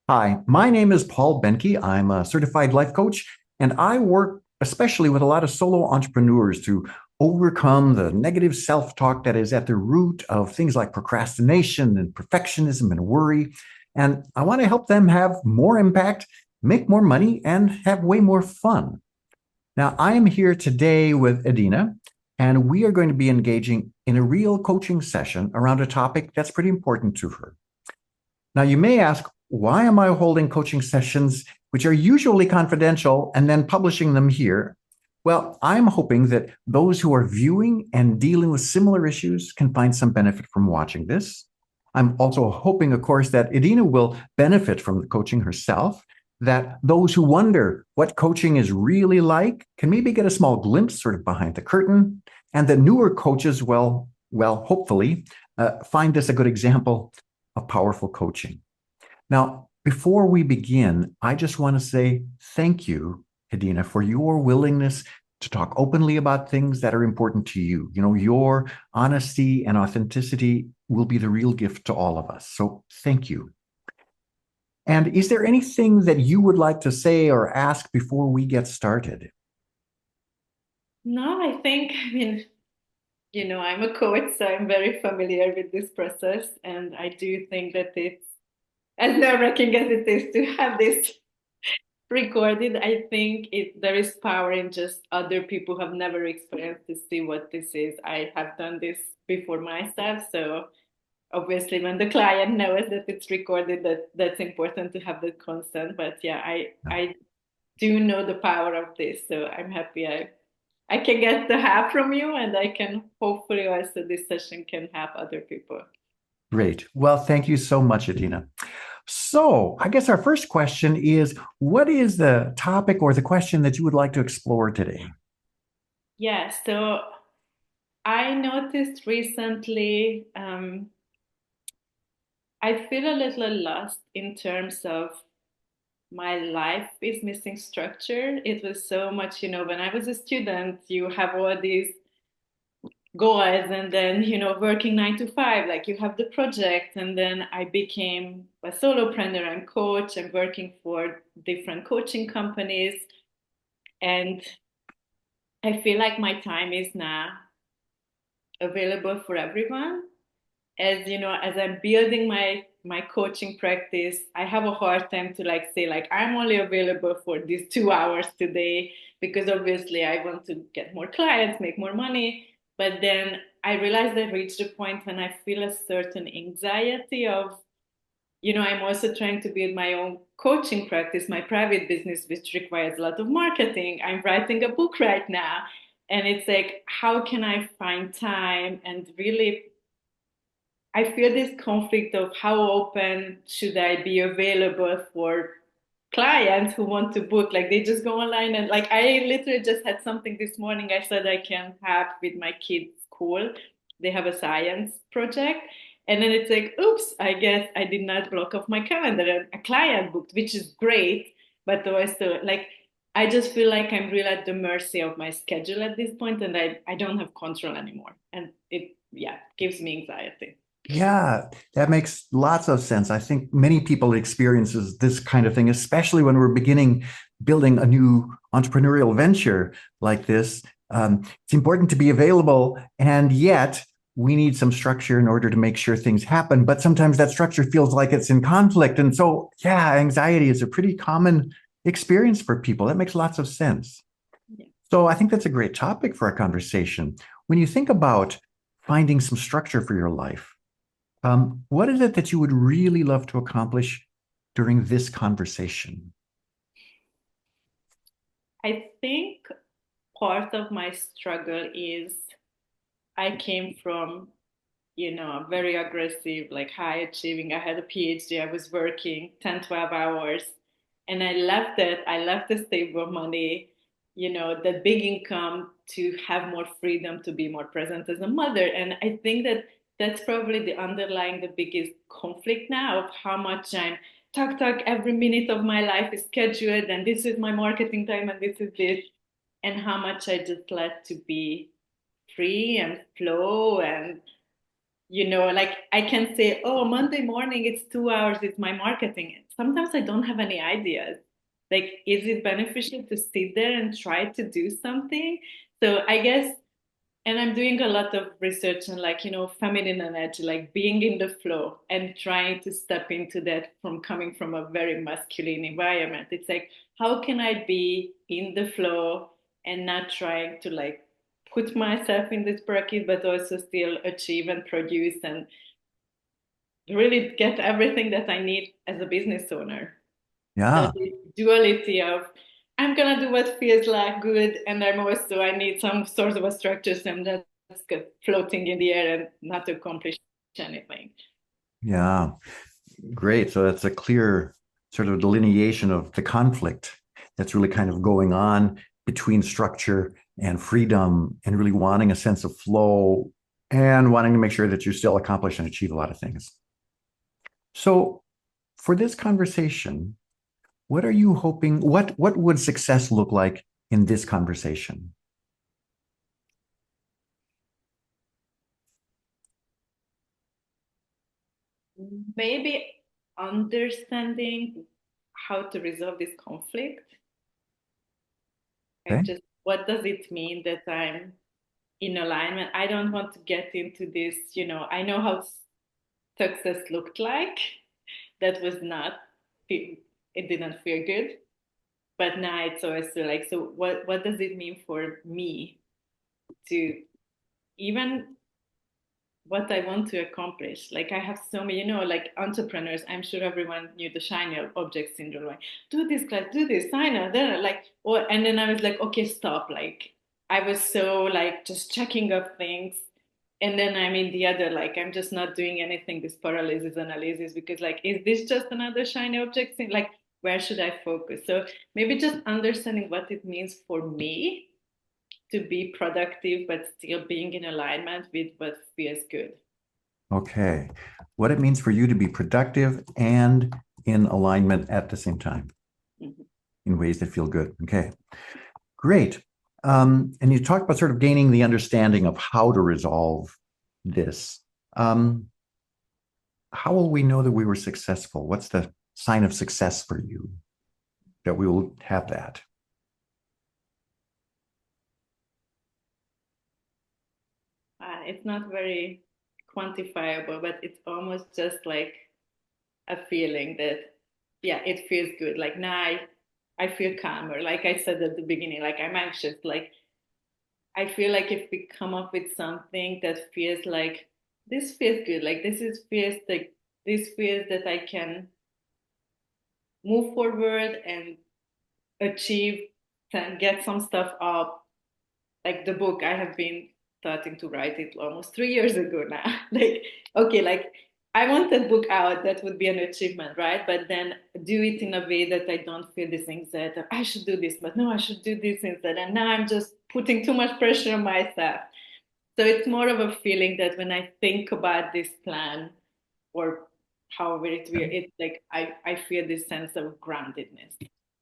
Hi, my name is Paul Boehnke. I'm a certified life coach, and I work especially with a lot of solo entrepreneurs to overcome the negative self talk that is at the root of things like procrastination and perfectionism and worry. And I want to help them have more impact, make more money, and have way more fun. Now, I am here today with Adina, and we are going to be engaging in a real coaching session around a topic that's pretty important to her. Now, you may ask, why am I holding coaching sessions, which are usually confidential, and then publishing them here? Well, I'm hoping that those who are viewing and dealing with similar issues can find some benefit from watching this. I'm also hoping, of course, that Idina will benefit from the coaching herself, that those who wonder what coaching is really like can maybe get a small glimpse sort of behind the curtain, and that newer coaches, hopefully, find this a good example of powerful coaching. Now, before we begin, I just want to say thank you, Hedina, for your willingness to talk openly about things that are important to you. You know, your honesty and authenticity will be the real gift to all of us. So thank you. And is there anything that you would like to say or ask before we get started? No, I'm a coach, so I'm very familiar with this process. And I do think that it's as nerve-wracking as it is to have this recorded. I think there is power in just other people who have never experienced to see what this is. I have done this before myself. So obviously when the client knows that it's recorded, that's important to have the consent. But yeah, I do know the power of this. So I'm happy I can get the help from you, and I can hopefully also this session can help other people. Great. Well, thank you so much, Adina. So, I guess our first question is, what is the topic or the question that you would like to explore today? Yeah, so I noticed recently I feel a little lost in terms of my life is missing structure. It was so much, when I was a student, you have all these goals and then working 9 to 5, like you have the project, and then I became a solopreneur and coach and working for different coaching companies, and I feel like my time is now available for everyone. As you know, as I'm building my coaching practice, I have a hard time to like say like I'm only available for these 2 hours today, because obviously I want to get more clients, make more money. But then I realized I reached a point when I feel a certain anxiety of, I'm also trying to build my own coaching practice, my private business, which requires a lot of marketing. I'm writing a book right now. And it's like, how can I find time and really I feel this conflict of how open should I be available for clients who want to book. Like they just go online and like I literally just had something this morning. I said I can help with my kids' school. They have a science project. And then it's like, oops, I guess I did not block off my calendar and a client booked, which is great. But also like I just feel like I'm really at the mercy of my schedule at this point and I don't have control anymore. And it gives me anxiety. Yeah, that makes lots of sense. I think many people experiences this kind of thing, especially when we're beginning building a new entrepreneurial venture like this. It's important to be available, and yet we need some structure in order to make sure things happen. But sometimes that structure feels like it's in conflict, and so yeah, anxiety is a pretty common experience for people. That makes lots of sense. Yeah. So I think that's a great topic for a conversation. When you think about finding some structure for your life, what is it that you would really love to accomplish during this conversation? I think part of my struggle is I came from, a very aggressive, like high achieving. I had a PhD, I was working 10, 12 hours, and I left it. I left the stable money, the big income to have more freedom to be more present as a mother. And I think that that's probably the underlying, the biggest conflict now of how much I'm talk, every minute of my life is scheduled, and this is my marketing time, and this is this, and how much I just let to be free and flow. And like I can say, oh, Monday morning, it's 2 hours, it's my marketing. Sometimes I don't have any ideas. Like, is it beneficial to sit there and try to do something? So I guess, and I'm doing a lot of research on, like, feminine energy, like being in the flow and trying to step into that from coming from a very masculine environment. It's like, how can I be in the flow and not trying to like put myself in this bracket, but also still achieve and produce and really get everything that I need as a business owner. So Yeah. the duality of I'm gonna do what feels like good, and I need some sort of a structure, so I'm just floating in the air and not accomplish anything. Yeah. Great. So that's a clear sort of delineation of the conflict that's really kind of going on between structure and freedom and really wanting a sense of flow and wanting to make sure that you still accomplish and achieve a lot of things. So for this conversation, what are you hoping, what would success look like in this conversation? Maybe understanding how to resolve this conflict, Okay. like just what does it mean that I'm in alignment. I don't want to get into this, I know how success looked like. That was not, it didn't feel good. But now it's always so like, so what does it mean for me to even what I want to accomplish? Like I have so many, like entrepreneurs, I'm sure everyone knew the shiny object syndrome. Like, do this class, do this, sign up, then like, or and then I was like, okay, stop. Like I was so like just checking up things. And then I'm in the other, like I'm just not doing anything, this paralysis analysis, because like, is this just another shiny object thing? Like, where should I focus? So maybe just understanding what it means for me to be productive, but still being in alignment with what feels good. Okay. What it means for you to be productive and in alignment at the same time Mhm. in ways that feel good. Okay. Great. And you talked about sort of gaining the understanding of how to resolve this. Um, how will we know that we were successful? What's the sign of success for you that we will have that? It's not very quantifiable, but it's almost just like a feeling that, yeah, it feels good. Like now I feel calmer. Like I said at the beginning, like I'm anxious. Like I feel like if we come up with something that feels like this feels good, like this feels that I can move forward and achieve and get some stuff up. Like the book, I have been starting to write it almost 3 years ago now. Like, okay, like I want that book out, that would be an achievement, right? But then do it in a way that I don't feel this anxiety. I should do this, but no, I should do this instead. And now I'm just putting too much pressure on myself. So it's more of a feeling that when I think about this plan or however it will, it's like I feel this sense of groundedness.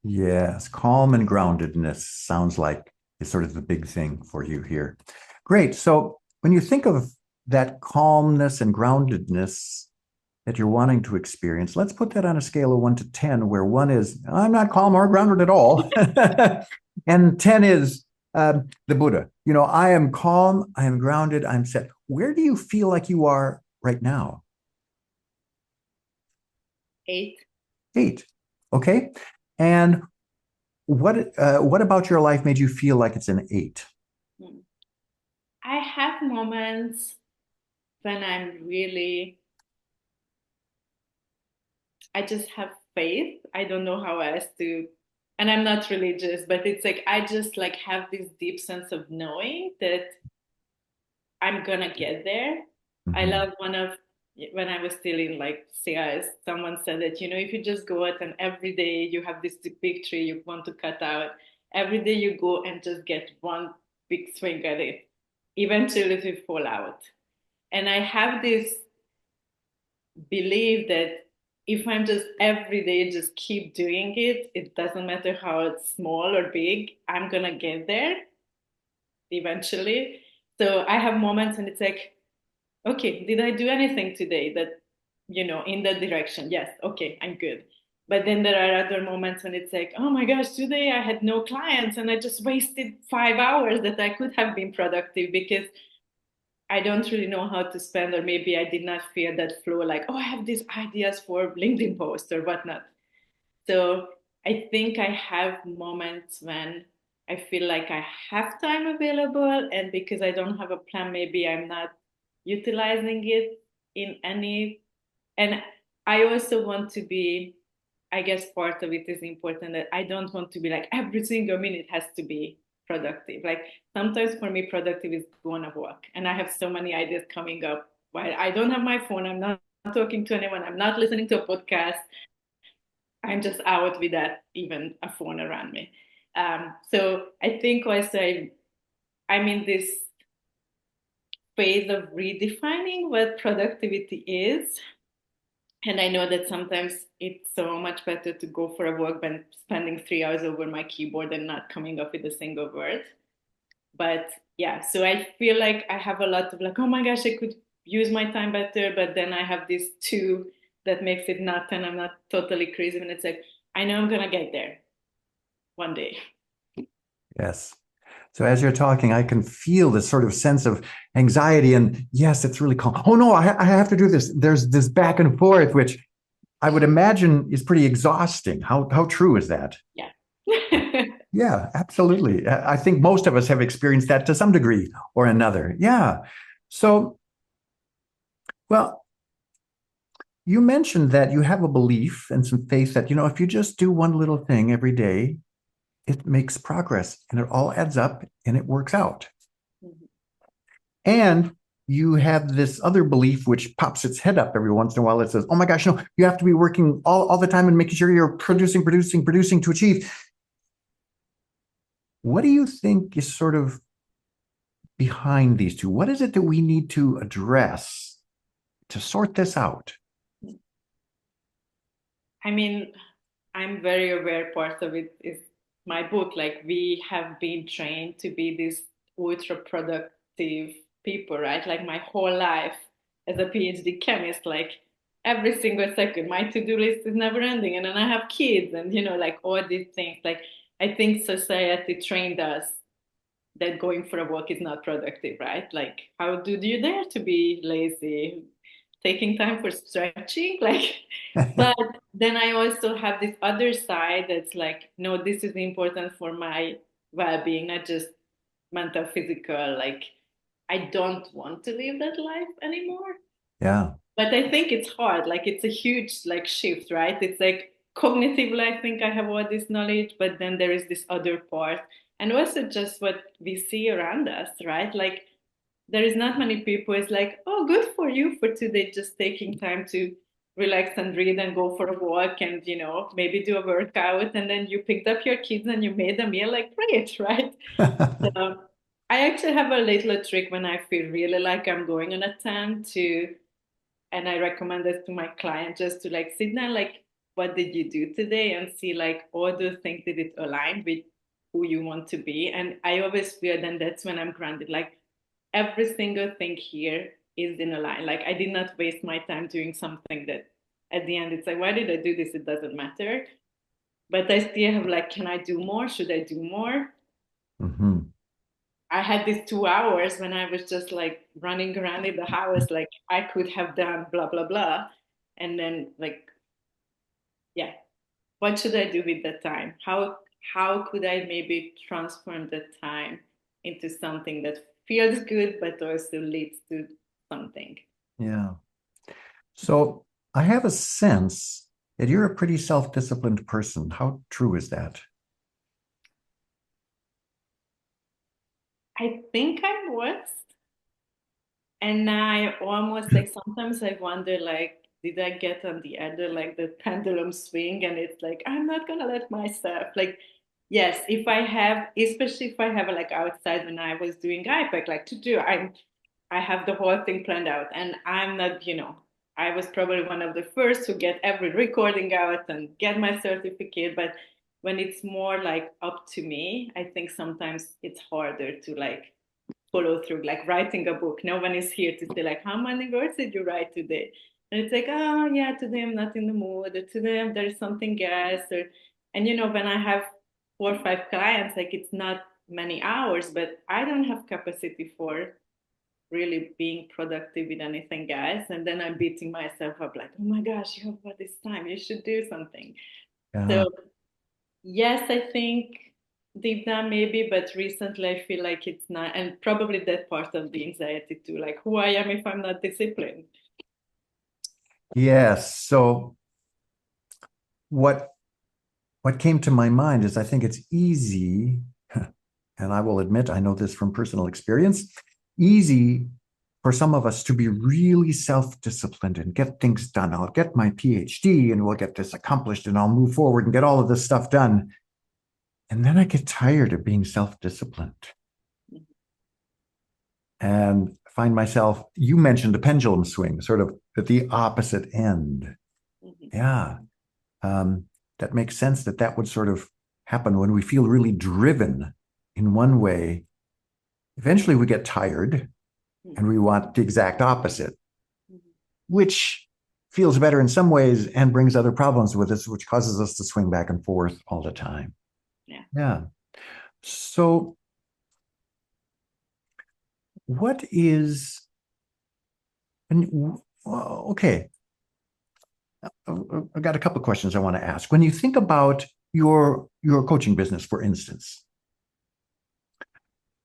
Yes, calm and groundedness sounds like is sort of the big thing for you here. Great. So when you think of that calmness and groundedness that you're wanting to experience, let's put that on a scale of 1 to 10, where 1 is, I'm not calm or grounded at all. And 10 is the Buddha. I am calm, I am grounded, I'm set. Where do you feel like you are right now? 8. 8. Okay. And what about your life made you feel like it's an 8? I have moments when I just have faith. I don't know how else to, and I'm not religious, but it's like I just like have this deep sense of knowing that I'm gonna get there. I Mhm. love when I was still in like sales, someone said that, if you just go out and every day you have this big tree you want to cut out, every day you go and just get one big swing at it, eventually it will fall out. And I have this believe that if I'm just every day just keep doing it, it doesn't matter how it's small or big, I'm gonna get there eventually. So I have moments and it's like, okay, did I do anything today that, in that direction? Yes, okay, I'm good. But then there are other moments when it's like, oh my gosh, today I had no clients and I just wasted 5 hours that I could have been productive because I don't really know how to spend, or maybe I did not feel that flow, like, oh, I have these ideas for LinkedIn posts or whatnot. So I think I have moments when I feel like I have time available, and because I don't have a plan, maybe I'm not utilizing it in any. And I also want to be, I guess part of it is important that I don't want to be like every single minute has to be productive. Like sometimes for me, productive is going to work, and I have so many ideas coming up while I don't have my phone. I'm not talking to anyone. I'm not listening to a podcast. I'm just out without even a phone around me. So I think also I'm in this phase of redefining what productivity is. And I know that sometimes it's so much better to go for a walk than spending 3 hours over my keyboard and not coming up with a single word. But yeah, so I feel like I have a lot of like, oh my gosh, I could use my time better. But then I have these two that makes it not, and I'm not totally crazy. And it's like, I know I'm going to get there one day. Yes. So as you're talking, I can feel this sort of sense of anxiety. And yes, it's really calm. Oh no, I have to do this. There's this back and forth, which I would imagine is pretty exhausting. How true is that? Yeah. Yeah, absolutely. I think most of us have experienced that to some degree or another. Yeah. So, well, you mentioned that you have a belief and some faith that, if you just do one little thing every day, it makes progress and it all adds up and it works out. And you have this other belief which pops its head up every once in a while. It says, oh my gosh, no, you have to be working all the time and making sure you're producing to achieve. What do you think is sort of behind these two? What is it that we need to address to sort this out? I mean, I'm very aware part of it is my book. Like we have been trained to be these ultra productive people, right? Like my whole life as a PhD chemist, like every single second, my to-do list is never ending. And then I have kids and, like all these things. Like I think society trained us that going for a walk is not productive, right? Like how do you dare to be lazy? Taking time for stretching, like, but then I also have this other side that's like, no, this is important for my well-being, not just mental, physical. Like, I don't want to live that life anymore. Yeah. But I think it's hard. Like, it's a huge like shift, right? It's like cognitively, I think I have all this knowledge, but then there is this other part, and also just what we see around us, right? Like there is not many people is like, oh, good for you for today, just taking time to relax and read and go for a walk and maybe do a workout, and then you picked up your kids and you made a meal, like great. Right? So I actually have a little trick when I feel really like I'm going on a 10 to, and I recommend this to my client, just to like sit down, like what did you do today, and see like all those things, did it align with who you want to be. And I always feel then that's when I'm grounded, like every single thing here is in a line. Like I did not waste my time doing something that at the end it's like, why did I do this? It doesn't matter. But I still have like, can I do more? Should I do more? Mm-hmm. I had these 2 hours when I was just like running around in the house, like I could have done blah blah blah. And then like, yeah, what should I do with that time? How could I maybe transform that time into something that feels good but also leads to something? Yeah. So I have a sense that you're a pretty self-disciplined person. How true is that? I think I was. And I almost like sometimes I wonder like, did I get on the other like the pendulum swing, and it's like I'm not gonna let myself like, yes, if I have, especially if I have like outside when I was doing IPAC like to do, I have the whole thing planned out, and I'm not, I was probably one of the first to get every recording out and get my certificate. But when it's more like up to me, I think sometimes it's harder to like follow through, like writing a book. No one is here to say like, how many words did you write today? And it's like, oh yeah, today I'm not in the mood, or today there is something else, or and when I have 4 or 5 clients, like it's not many hours, but I don't have capacity for really being productive with anything else. And then I'm beating myself up like, oh my gosh, you have all this time, you should do something. Yeah. So yes, I think deep down maybe, but recently I feel like it's not, and probably that part of the anxiety too, like who I am if I'm not disciplined. Yes. So what what came to my mind is I think it's easy, and I will admit I know this from personal experience, easy for some of us to be really self-disciplined and get things done. I'll get my PhD and we'll get this accomplished and I'll move forward and get all of this stuff done. And then I get tired of being self-disciplined and find myself, you mentioned the pendulum swing, sort of at the opposite end. Mhm. Yeah. Um, that makes sense that that would sort of happen when we feel really driven in one way. Eventually we get tired and we want the exact opposite, Mhm. which feels better in some ways and brings other problems with us, which causes us to swing back and forth all the time. Yeah. Yeah. So, what is, and okay, I've got a couple of questions I want to ask. When you think about your coaching business, for instance,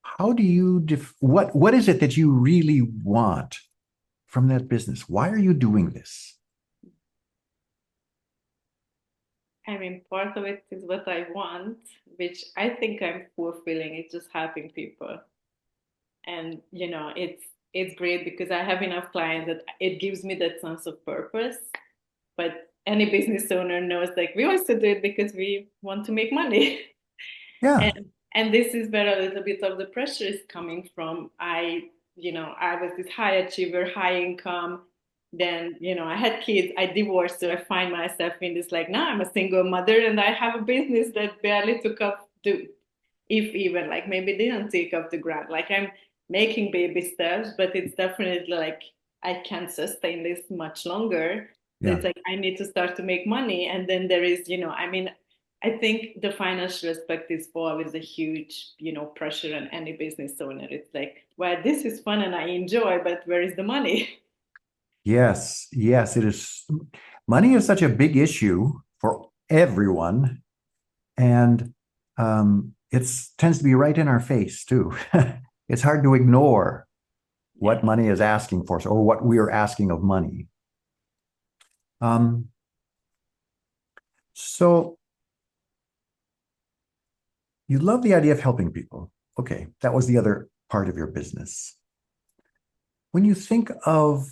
how do you what is it that you really want from that business? Why are you doing this? I mean, part of it is what I want, which I think I'm fulfilling. It's just helping people. And it's great because I have enough clients that it gives me that sense of purpose. But any business owner knows like we also do it because we want to make money. Yeah, And this is where a little bit of the pressure is coming from. I was this high achiever, high income. Then, I had kids, I divorced, so I find myself in this like, now I'm a single mother and I have a business that barely took up to, if even like maybe didn't take up the ground. Like I'm making baby steps, but it's definitely like I can't sustain this much longer. So yeah. it's like I need to start to make money. And then there is, I mean, I think the financial aspect is always a huge, pressure on any business owner. It's like, well, this is fun and I enjoy, but where is the money? Yes, yes, it is. Money is such a big issue for everyone, and it tends to be right in our face too. It's hard to ignore Yeah. what money is asking for us or what we are asking of money. Um, so you love the idea of helping people. Okay, that was the other part of your business. When you think of,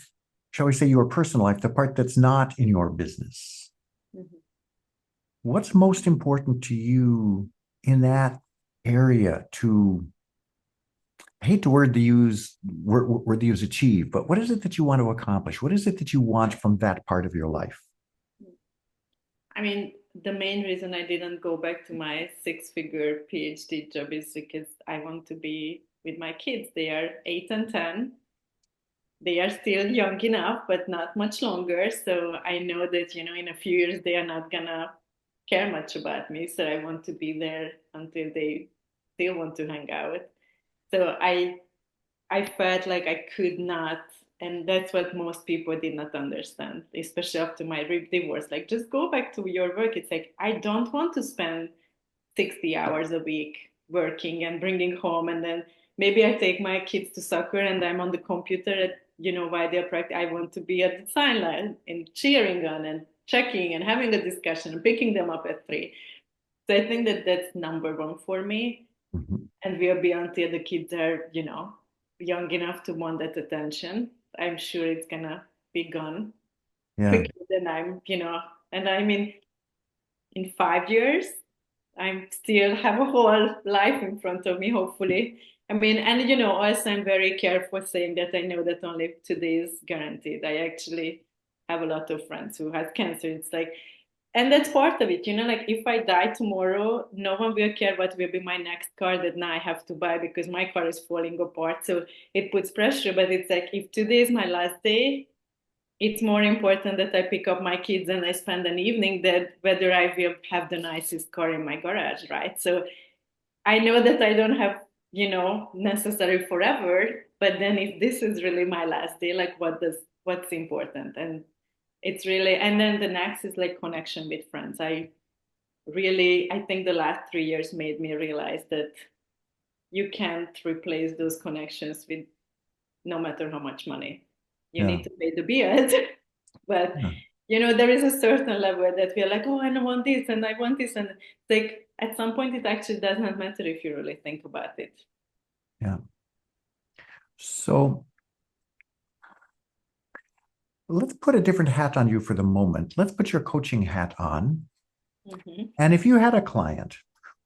shall we say, your personal life, the part that's not in your business, Mhm. what's most important to you in that area to, I hate the word to use word to use achieve, but what is it that you want to accomplish? What is it that you want from that part of your life? I mean, the main reason I didn't go back to my six-figure PhD job is because I want to be with my kids. They are 8 and 10. They are still young enough, but not much longer. So I know that, in a few years, they are not gonna care much about me. So I want to be there until they still want to hang out. So I felt like I could not, and that's what most people did not understand, especially after my divorce. Like, just go back to your work. It's like I don't want to spend 60 hours a week working and bringing home, and then maybe I take my kids to soccer and I'm on the computer at, while they're practicing. I want to be at the sideline and cheering on and checking and having a discussion and picking them up at 3. So I think that that's number one for me. Mhm. And we'll be until the kids are, young enough to want that attention. I'm sure it's gonna be gone Yeah, quicker than and I mean, in 5 years, I'm still have a whole life in front of me, hopefully. I mean, and also I'm very careful saying that I know that only today is guaranteed. I actually have a lot of friends who has cancer. It's like And that's part of it, like if I die tomorrow, no one will care what will be my next car that now I have to buy because my car is falling apart. So it puts pressure, but it's like if today is my last day, it's more important that I pick up my kids and I spend an evening that whether I will have the nicest car in my garage, right? So I know that I don't have, necessary forever, but then if this is really my last day, like what's important? And it's really, and then the next is like connection with friends. I think the last 3 years made me realize that you can't replace those connections with no matter how much money. You Yeah. need to pay the bills, but Yeah. there is a certain level that we're like, oh, I want this and I want this, and it's like at some point it actually does not matter if you really think about it. Yeah. So let's put a different hat on you for the moment. Let's put your coaching hat on. Mm-hmm. And if you had a client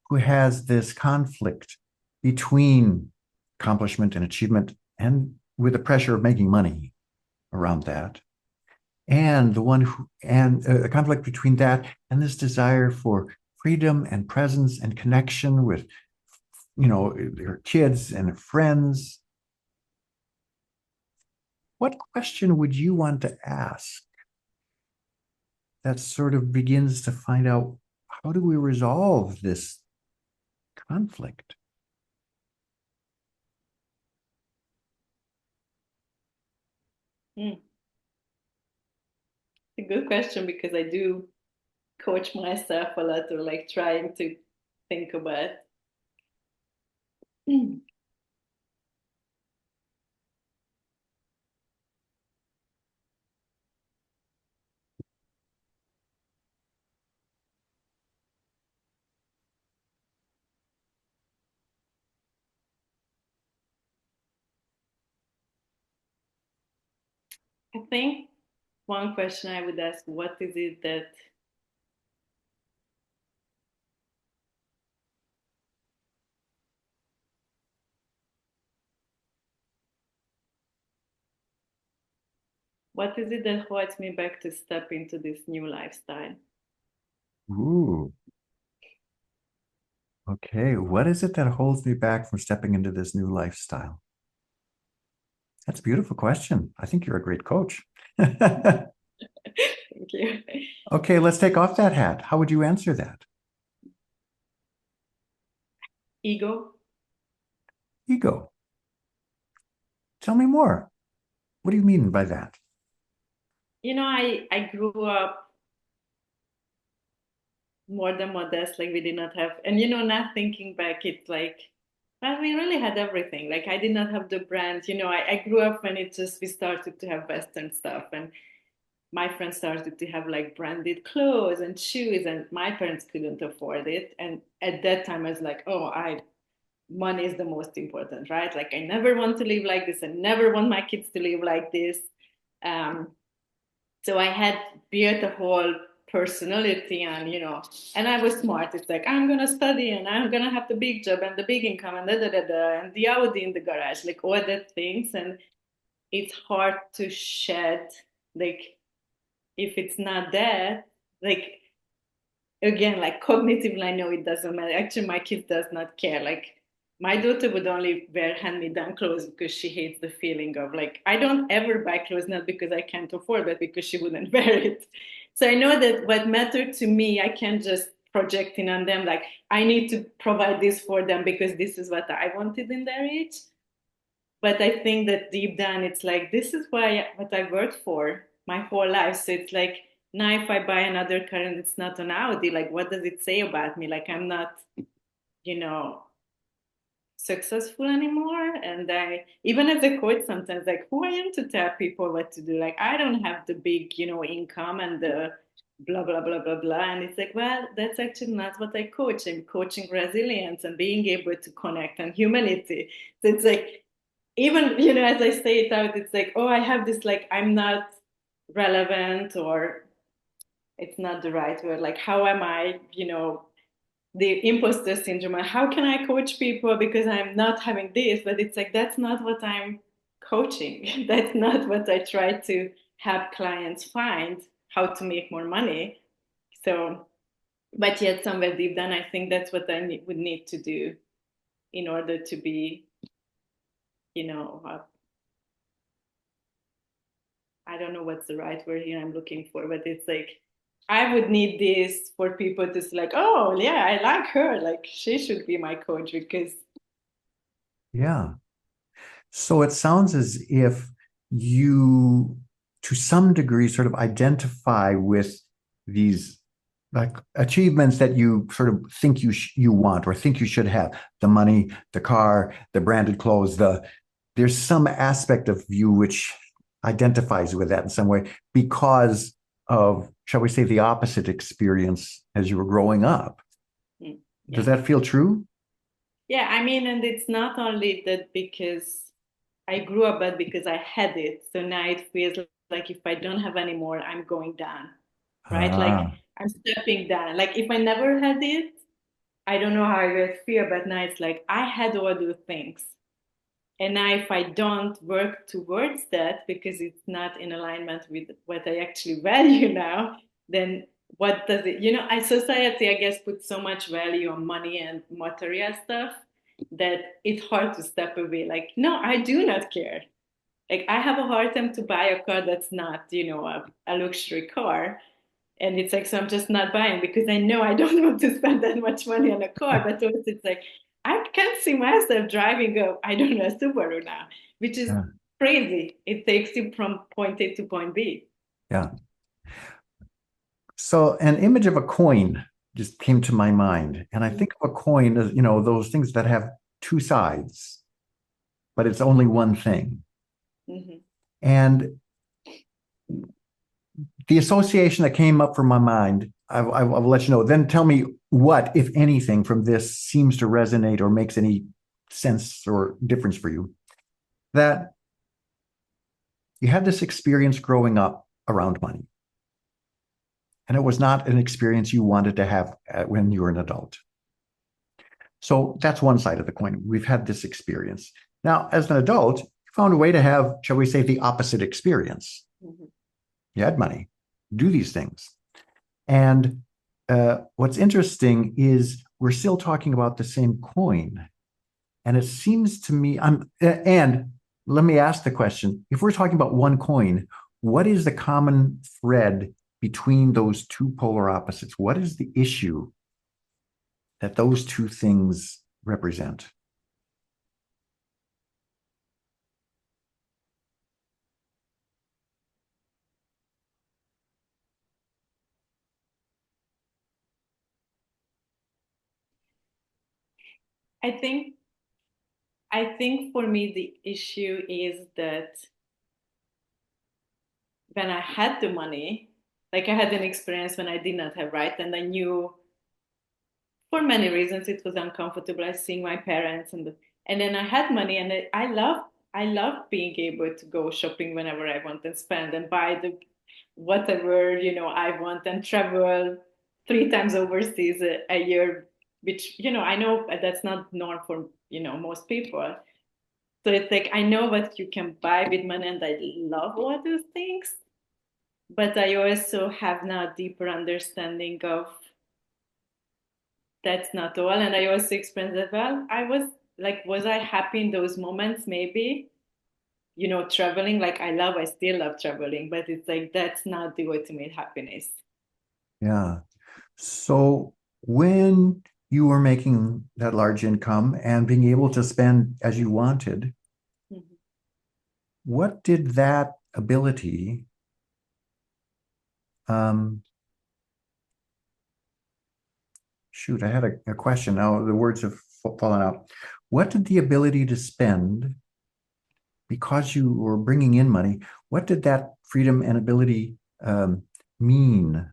who has this conflict between accomplishment and achievement and with the pressure of making money around that, and the one who, and a conflict between that and this desire for freedom and presence and connection with, their kids and friends, what question would you want to ask that sort of begins to find out how do we resolve this conflict? Mm. It's a good question because I do coach myself a lot or like trying to think about. I think one question I would ask, what is it that holds me back to step into this new lifestyle? Ooh, okay. What is it that holds me back from stepping into this new lifestyle? That's a beautiful question. I think you're a great coach. Thank you. Okay, let's take off that hat. How would you answer that? Ego. Ego. Tell me more. What do you mean by that? I grew up more than modest, like we did not have, and not thinking back, it's like, well, we really had everything. Like I did not have the brand, I grew up when we started to have Western stuff, and my friends started to have like branded clothes and shoes, and my parents couldn't afford it. And at that time, I was like, oh, money is the most important, right? Like I never want to live like this, and never want my kids to live like this. Um, so I had built a whole personality, and I was smart. It's like I'm gonna study and I'm gonna have the big job and the big income and and the Audi in the garage, like all that things. And it's hard to shed, like if it's not that, like again, like cognitively, I know it doesn't matter. Actually, my kid does not care. Like my daughter would only wear hand-me-down clothes because she hates the feeling of like I don't ever buy clothes not because I can't afford, but because she wouldn't wear it. So I know that what mattered to me, I can't just projecting on them like I need to provide this for them because this is what I wanted in their age. But I think that deep down it's like this is why what I worked for my whole life. So it's like now if I buy another car and it's not an Audi, like what does it say about me? Like I'm not, you know, successful anymore. And I even as a coach sometimes like who I am to tell people what to do. Like I don't have the big, income and the blah blah blah blah blah. And it's like, well, that's actually not what I coach. I'm coaching resilience and being able to connect and humanity. So it's like even as I say it out, it's like, oh, I have this like I'm not relevant, or it's not the right word. Like how am I, the imposter syndrome, and how can I coach people because I'm not having this? But it's like that's not what I'm coaching. That's not what I try to help clients find, how to make more money. So, but yet somewhere deep down, I think that's what would need to do in order to be, you know, I don't know what's the right word here I'm looking for, but it's like I would need this for people to say like, oh yeah, I like her, like she should be my coach because Yeah. So it sounds as if you, to some degree, sort of identify with these like achievements that you sort of think you want or think you should have: the money, the car, the branded clothes. There's some aspect of you which identifies with that in some way because of, shall we say, the opposite experience as you were growing up. Does yeah. that feel true? Yeah, I mean, and it's not only that because I grew up, but because I had it. So now it feels like if I don't have any more, I'm going down, right? Like Ah, I'm stepping down. Like if I never had it, I don't know how I would feel, but now it's like I had all those things. And now if I don't work towards that because it's not in alignment with what I actually value now, then what does it, society, I guess, puts so much value on money and material stuff that it's hard to step away. Like, no, I do not care. Like, I have a hard time to buy a car that's not, a luxury car. And it's like, so I'm just not buying because I know I don't want to spend that much money on a car. But also it's like, I can't see myself driving I don't know, a Subaru now, which is yeah, crazy. It takes you from point A to point B. yeah. So an image of a coin just came to my mind. And I think of a coin as, those things that have two sides, but it's only one thing. Mm-hmm. And the association that came up for my mind, I'll let you know. Then tell me what, if anything, from this seems to resonate or makes any sense or difference for you. That you had this experience growing up around money, and it was not an experience you wanted to have when you were an adult. So that's one side of the coin. We've had this experience. Now, as an adult, you found a way to have, shall we say, the opposite experience. Mm-hmm. You had money, do these things. And what's interesting is we're still talking about the same coin. And it seems to me, and let me ask the question, if we're talking about one coin, what is the common thread between those two polar opposites? What is the issue that those two things represent? I think I think for me the issue is that when I had the money, like I had an experience when I did not have, right? And I knew for many reasons it was uncomfortable. I seeing my parents and then I had money and I love being able to go shopping whenever I want and spend and buy the whatever I want and travel 3 times overseas a year, which I know that's not norm for most people. So it's like I know what you can buy with money and I love all those things, but I also have now a deeper understanding of that's not all. And I also experienced that, well, I was like, was I happy in those moments? Maybe, traveling, like I still love traveling, but it's like that's not the ultimate happiness. Yeah. So when you were making that large income and being able to spend as you wanted, Mhm. what did that ability, um, shoot, I had a question. Now the words have fallen out. What did the ability to spend, because you were bringing in money, what did that freedom and ability mean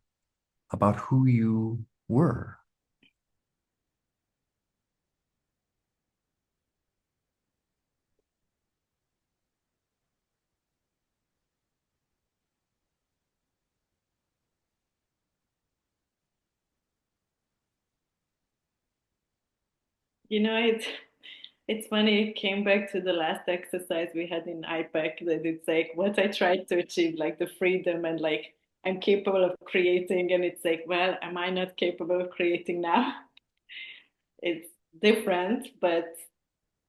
about who you were? It's funny. It came back to the last exercise we had in IPAC that it's like what I tried to achieve, like the freedom and like I'm capable of creating, and it's like, well, am I not capable of creating now? It's different, but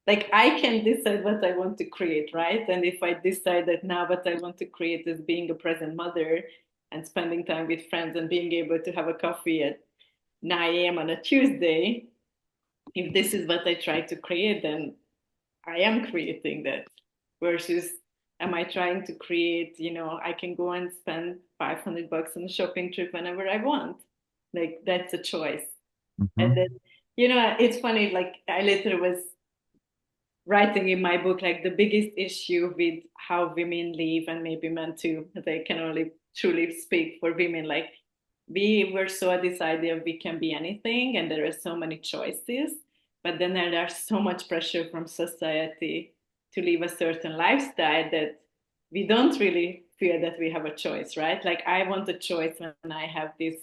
like I can decide what I want to create, right? And if I decide that now what I want to create is being a present mother and spending time with friends and being able to have a coffee at 9 a.m. on a Tuesday, if this is what I try to create, then I am creating that. Versus, am I trying to create, I can go and spend $500 on a shopping trip whenever I want. Like, that's a choice. And Mhm. then, it's funny, like, I literally was writing in my book, like, the biggest issue with how women live, and maybe men too, they can only truly speak for women. Like, we were so decided we can be anything, and there are so many choices, but then there's so much pressure from society to live a certain lifestyle that we don't really feel that we have a choice, right? Like, I want a choice when I have this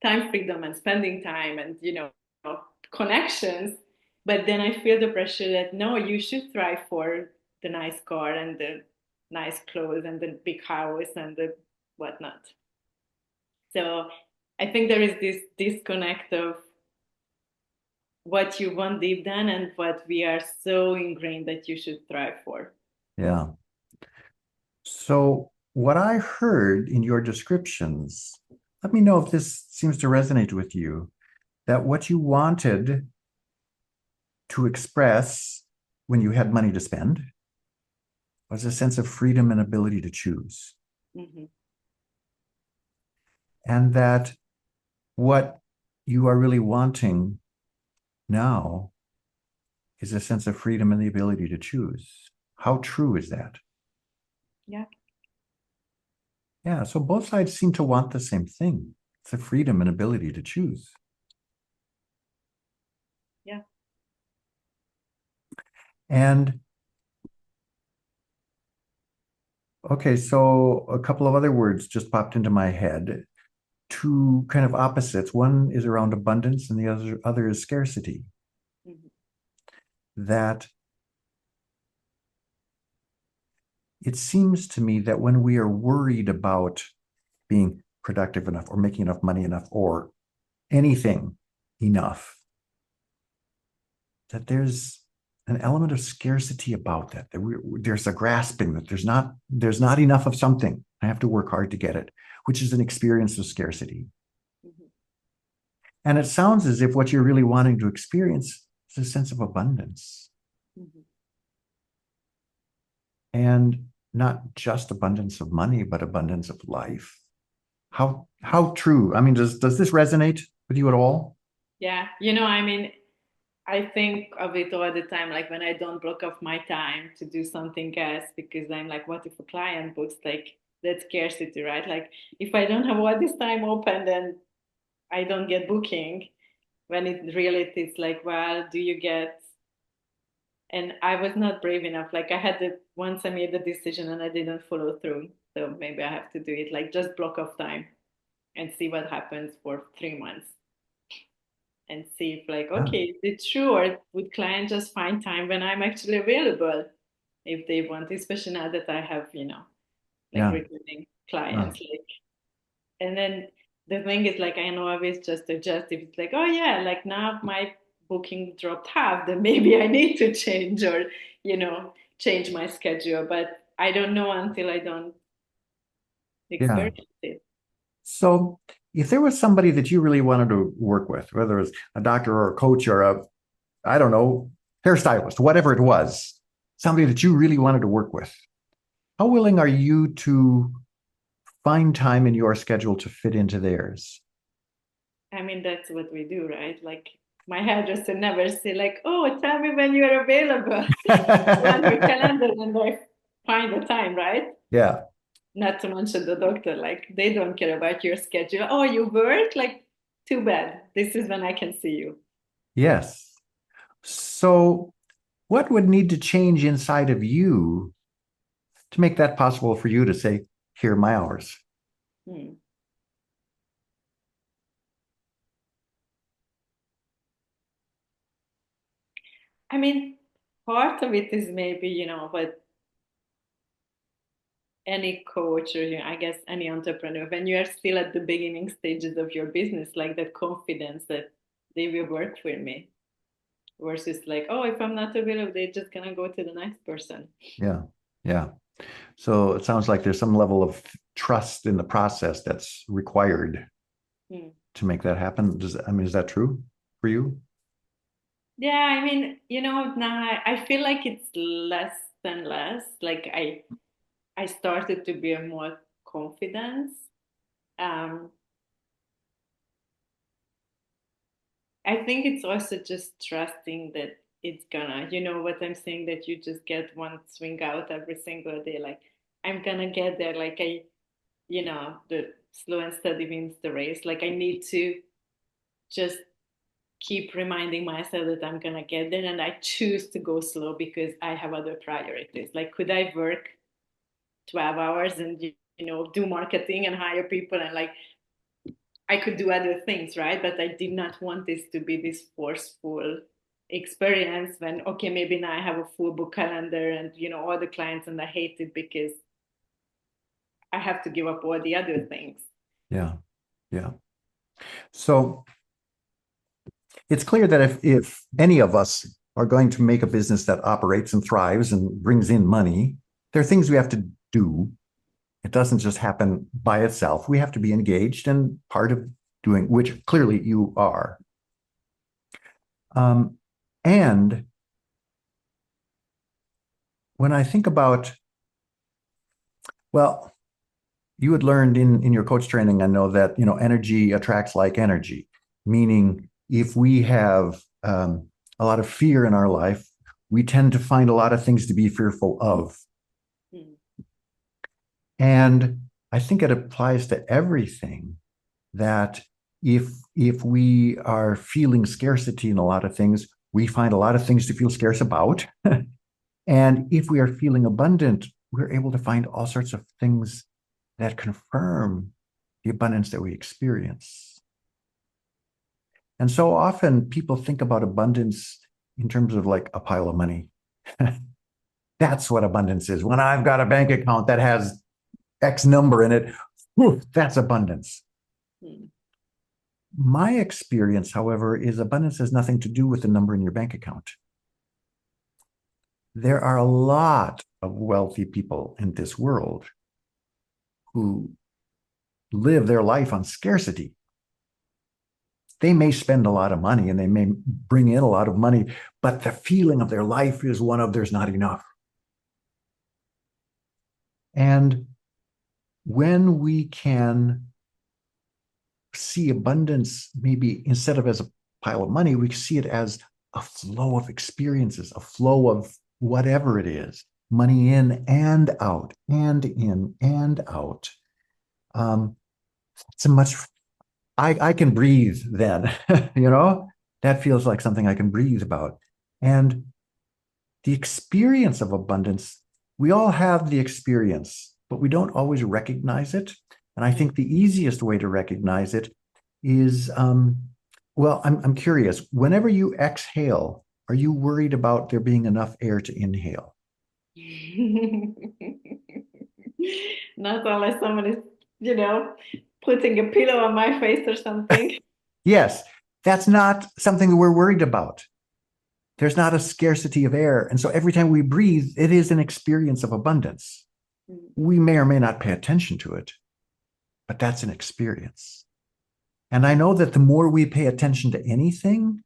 time freedom and spending time and connections, but then I feel the pressure that no, you should thrive for the nice car and the nice clothes and the big house and the whatnot. So I think there is this disconnect of what you want deep down and what we are so ingrained that you should thrive for. Yeah. So, what I heard in your descriptions, let me know if this seems to resonate with you, that what you wanted to express when you had money to spend was a sense of freedom and ability to choose. Mm-hmm. And that what you are really wanting now is a sense of freedom and the ability to choose. How true is that? Yeah. Yeah, so both sides seem to want the same thing. It's the freedom and ability to choose. Yeah. And okay, so a couple of other words just popped into my head. Two kind of opposites. One is around abundance, and the other is scarcity. Mm-hmm. That it seems to me that when we are worried about being productive enough or making enough money enough or anything enough, that there's an element of scarcity about that. There's a grasping that there's not enough of something. I have to work hard to get it, which is an experience of scarcity. Mm-hmm. And it sounds as if what you're really wanting to experience is a sense of abundance, Mm-hmm. and not just abundance of money, but abundance of life. How true? I mean, does this resonate with you at all? Yeah. I mean, I think of it all the time, like when I don't block off my time to do something else, because I'm like, what if a client books? Like, that's scarcity, right? Like, if I don't have all this time open, then I don't get booking. When in reality, it's like, well, do you get? And I was not brave enough. Like, I had the once I made the decision and I didn't follow through. So maybe I have to do it. Like, just block off time and see what happens for 3 months and see if, like, Yeah, okay, is it true, or would client just find time when I'm actually available if they want, especially now that I have, like, yeah, returning yeah, clients. Like, and then the thing is, like, I know always just adjust. If it's like, oh yeah, like now my booking dropped half, then maybe I need to change, or change my schedule. But I don't know until I don't yeah. experience it. So if there was somebody that you really wanted to work with, whether it was a doctor or a coach or I don't know, hairstylist, whatever it was, somebody that you really wanted to work with, how willing are you to find time in your schedule to fit into theirs? I mean, that's what we do, right? Like, my hairdresser never say like, "Oh, tell me when you are available." On her calendar, and I find the time, right? Yeah. Not to mention the doctor, like, they don't care about your schedule. Oh, you work? Like, too bad. This is when I can see you. Yes. So, what would need to change inside of you to make that possible for you to say, here are my hours? Hmm. I mean, part of it is maybe, but any coach or I guess any entrepreneur, when you are still at the beginning stages of your business, like that confidence that they will work for me versus like, oh, if I'm not available, they're just gonna go to the next person. Yeah. Yeah. So it sounds like there's some level of trust in the process that's required Hmm. to make that happen. I mean, is that true for you? Yeah, I mean, now I feel like it's less and less. Like I started to be more confident. Um, I think it's also just trusting that it's gonna, what I'm saying, that you just get one swing out every single day. Like I'm gonna get there. Like the slow and steady wins the race. Like I need to just keep reminding myself that I'm gonna get there, and I choose to go slow because I have other priorities. Like, could I work 12 hours and do marketing and hire people and like I could do other things, right? But I did not want this to be this forceful experience when okay, maybe now I have a full book calendar and all the clients and I hate it because I have to give up all the other things. Yeah. Yeah. So it's clear that if any of us are going to make a business that operates and thrives and brings in money, there are things we have to do. It doesn't just happen by itself. We have to be engaged and part of doing, which clearly you are. Um, and when I think about, well, you had learned in your coach training, I know that, energy attracts like energy, meaning if we have a lot of fear in our life, we tend to find a lot of things to be fearful of. Mm. And I think it applies to everything that if we are feeling scarcity in a lot of things, we find a lot of things to feel scarce about. And if we are feeling abundant, we're able to find all sorts of things that confirm the abundance that we experience. And so often people think about abundance in terms of like a pile of money. That's what abundance is. When I've got a bank account that has X number in it, whew, that's abundance. Mm. My experience, however, is abundance has nothing to do with the number in your bank account. There are a lot of wealthy people in this world who live their life on scarcity. They may spend a lot of money and they may bring in a lot of money, but the feeling of their life is one of there's not enough. And when we can see abundance, maybe instead of as a pile of money, we see it as a flow of experiences, a flow of whatever it is, money in and out, and in and out. It's a much, I can breathe then, that feels like something I can breathe about. And the experience of abundance, we all have the experience, but we don't always recognize it. And I think the easiest way to recognize it is, well, I'm curious. Whenever you exhale, are you worried about there being enough air to inhale? Not unless someone is, you know, putting a pillow on my face or something. Yes, that's not something that we're worried about. There's not a scarcity of air. And so every time we breathe, it is an experience of abundance. We may or may not pay attention to it, but that's an experience. And I know that the more we pay attention to anything,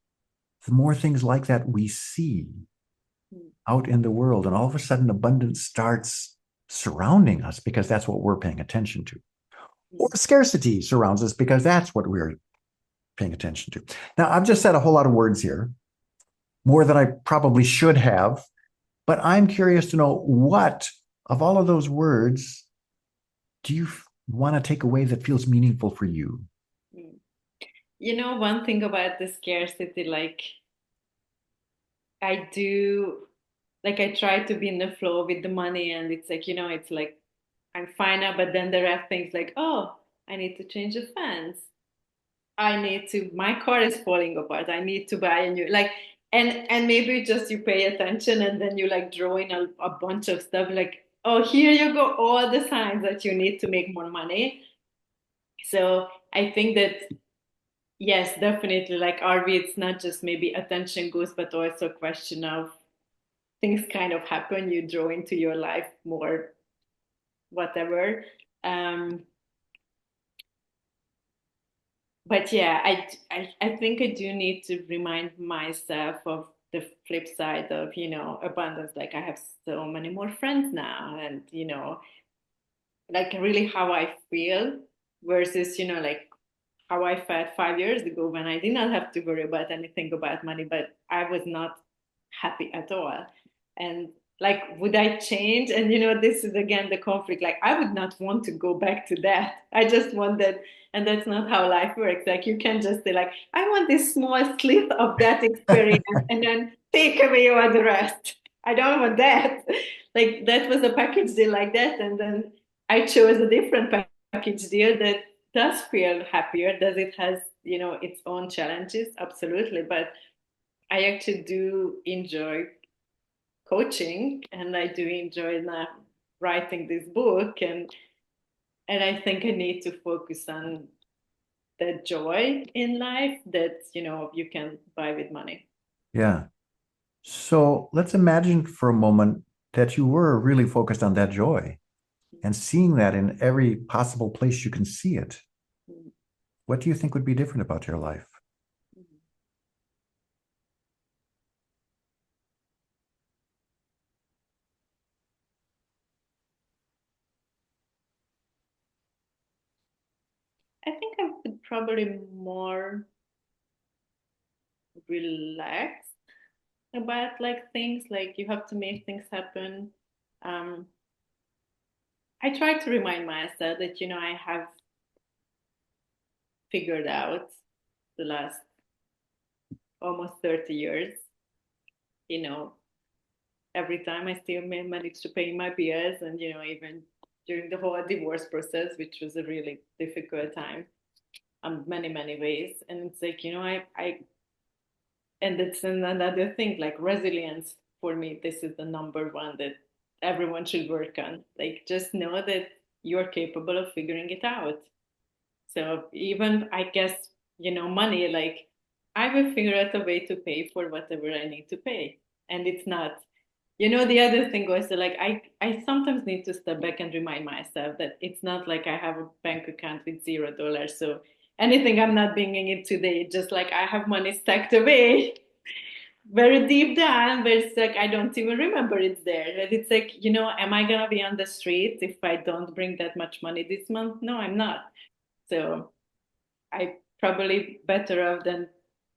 the more things like that we see out in the world. And all of a sudden, abundance starts surrounding us because that's what we're paying attention to. Or scarcity surrounds us because that's what we're paying attention to. Now, I've just said a whole lot of words here, more than I probably should have, but I'm curious to know what of all of those words do you want to take away that feels meaningful for you? One thing about the scarcity, like I do, like I try to be in the flow with the money, and it's like, it's like I'm fine now, but then there are things like, oh, I need to change the fence. I need to, my car is falling apart. I need to buy a new, like, and maybe just you pay attention and then you like draw in a bunch of stuff like, oh, here you go, all the signs that you need to make more money. So I think that yes, definitely, like RV, it's not just maybe attention goes, but also a question of things kind of happen, you draw into your life more whatever. Um, but yeah, I think I do need to remind myself of the flip side of, abundance. Like I have so many more friends now, and like really how I feel versus, like how I felt 5 years ago when I did not have to worry about anything about money, but I was not happy at all. And like, would I change? And this is again the conflict. Like, I would not want to go back to that. I just want that, and that's not how life works. Like, you can just say, like, I want this small slip of that experience, and then take away all the rest. I don't want that. Like, that was a package deal like that, and then I chose a different package deal that does feel happier. Does it has its own challenges? Absolutely, but I actually do enjoy coaching, and I do enjoy now writing this book, and I think I need to focus on the joy in life that you can buy with money. Yeah. So let's imagine for a moment that you were really focused on that joy and seeing that in every possible place you can see it. What do you think would be different about your life? I think I would probably more relaxed about like things, like you have to make things happen. um I try to remind myself that I have figured out the last almost 30 years, you know every time I still manage to pay my bills, and even during the whole divorce process, which was a really difficult time many many ways. And it's like, I and it's another thing, like resilience. For me, this is the number one that everyone should work on. Like, just know that you're capable of figuring it out. So even, I guess, money, like, I will figure out a way to pay for whatever I need to pay. And it's not, the other thing was that, like, I sometimes need to step back and remind myself that it's not like I have a bank account with $0. So anything I'm not bringing in today, just like I have money stacked away very deep down, but it's like I don't even remember it's there. And it's like, am I gonna be on the street if I don't bring that much money this month? No, I'm not. So I probably better off than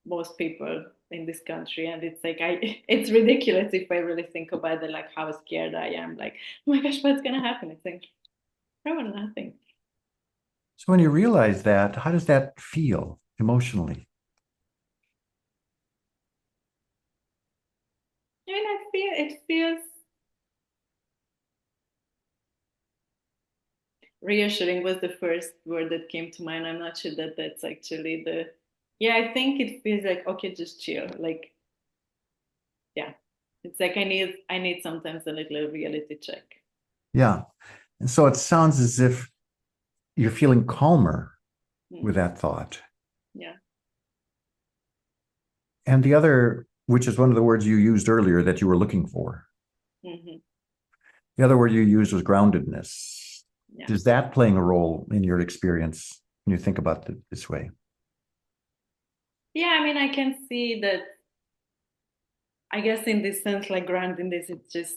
most people in this country. And it's like it's ridiculous if I really think about it, like how scared I am. Like, oh my gosh, what's gonna happen? It's like, probably nothing. So when you realize that, how does that feel emotionally? I mean, I feel it feels reassuring was the first word that came to mind. I'm not sure that that's actually the. Yeah, I think it feels like, okay, just chill. Like, yeah, it's like I need sometimes a little reality check. Yeah. And so it sounds as if you're feeling calmer with Mm, that thought. yeah. And the other, which is one of the words you used earlier that you were looking for, Hmm. the other word you used was groundedness. Yeah. Is that playing a role in your experience when you think about it this way? Yeah, I mean, I can see that. I guess in this sense, like grounding this, it's just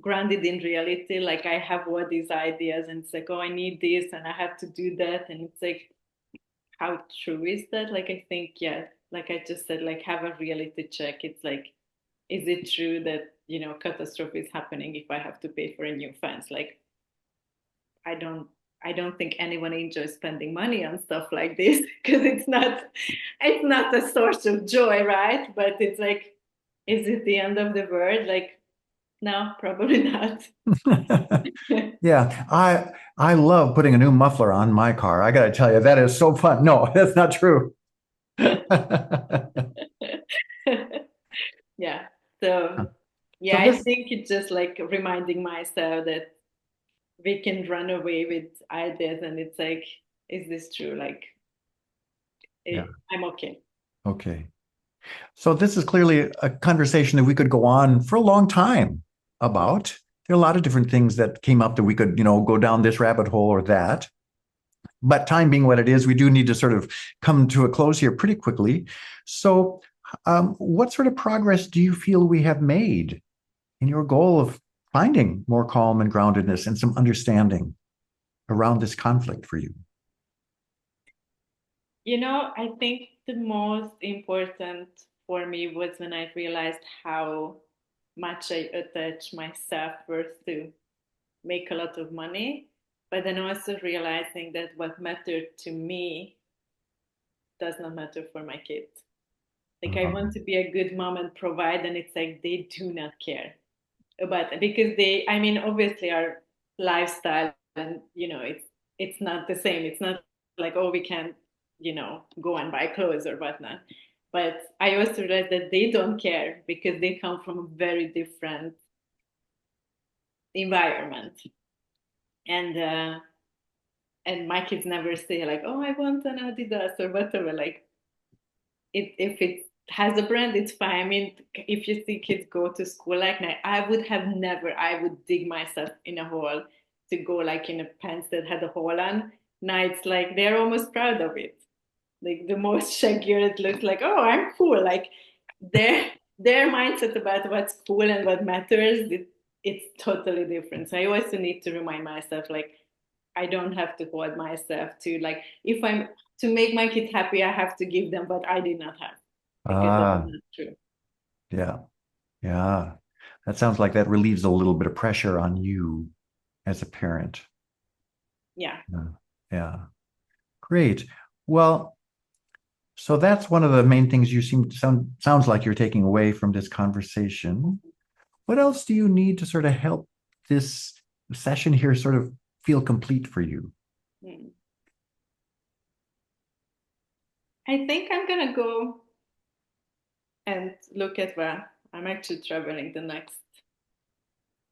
grounded in reality. Like, I have all these ideas, and it's like, oh, I need this, and I have to do that, and it's like, how true is that? Like, I think, yeah, like I just said, like, have a reality check. It's like, is it true that catastrophe is happening if I have to pay for a new fence? Like, I don't. I don't think anyone enjoys spending money on stuff like this because it's not a source of joy, right? But it's like, is it the end of the world? Like, no, probably not. Yeah, I love putting a new muffler on my car. I got to tell you, that is so fun. No, that's not true. Yeah. So So Yeah, I this, think it's just like reminding myself that we can run away with ideas, and it's like, is this true? Like, yeah, I'm okay. okay. So this is clearly a conversation that we could go on for a long time about. There are a lot of different things that came up that we could, go down this rabbit hole or that. But time being what it is, we do need to sort of come to a close here pretty quickly. So, what sort of progress do you feel we have made in your goal of finding more calm and groundedness and some understanding around this conflict for you? I think the most important for me was when I realized how much I attach myself first to make a lot of money, but then also realizing that what mattered to me does not matter for my kids. Like, I want to be a good mom and provide, and it's like they do not care about it because I mean, obviously our lifestyle, and it's not the same. It's not like, oh, we can, go and buy clothes or whatnot. But I also realized that they don't care because they come from a very different environment. And my kids never say like, oh, I want an Adidas or whatever. Like, if it has a brand, it's fine. I mean, if you see kids go to school like that, I would have never, I would dig myself in a hole to go like in a pants that had a hole on. Now it's like they're almost proud of it. Like the most shaggier it looks like, oh, I'm cool. Like their mindset about what's cool and what matters, it's totally different. So I also need to remind myself, like, I don't have to hold myself to, like, if I'm to make my kids happy, I have to give them what I did not have because that's Ah, not true. yeah, yeah. That sounds like that relieves a little bit of pressure on you as a parent. Yeah. Yeah, yeah. Great. Well, so that's one of the main things you seem to sounds like you're taking away from this conversation. What else do you need to sort of help this session here sort of feel complete for you? Hmm. I think I'm gonna go and look at where I'm actually traveling the next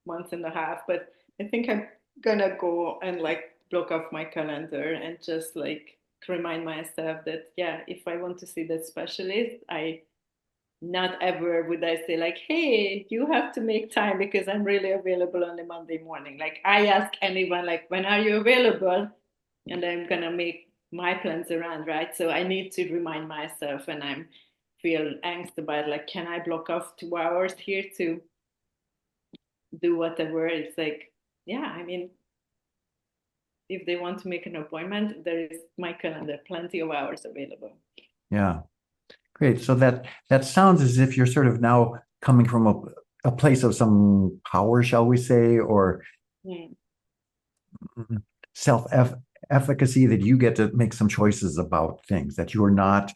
month and a half, but I think I'm gonna go and like block off my calendar and just like remind myself that, yeah, if I want to see that specialist, I not ever would I say like, hey, you have to make time because I'm really available on a Monday morning. Like, I ask anyone like, when are you available? And I'm gonna make my plans around, right? So I need to remind myself when I'm feel angst about like, can I block off 2 hours here to do whatever? It's like, yeah, I mean, if they want to make an appointment, there is my calendar, plenty of hours available. Yeah, great. So that sounds as if you're sort of now coming from a place of some power, shall we say, or Hmm. self efficacy that you get to make some choices about things, that you're not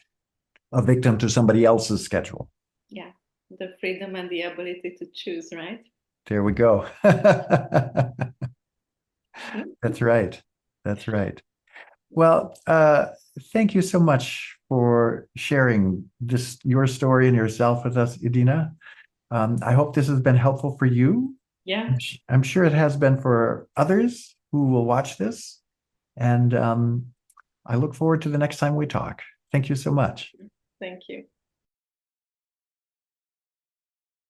a victim to somebody else's schedule. Yeah, the freedom and the ability to choose, right? There we go. Hmm. That's right. That's right. Well, thank you so much for sharing this your story and yourself with us, Idina. I hope this has been helpful for you. Yeah, I'm sure it has been for others who will watch this. And I look forward to the next time we talk. Thank you so much. thank you.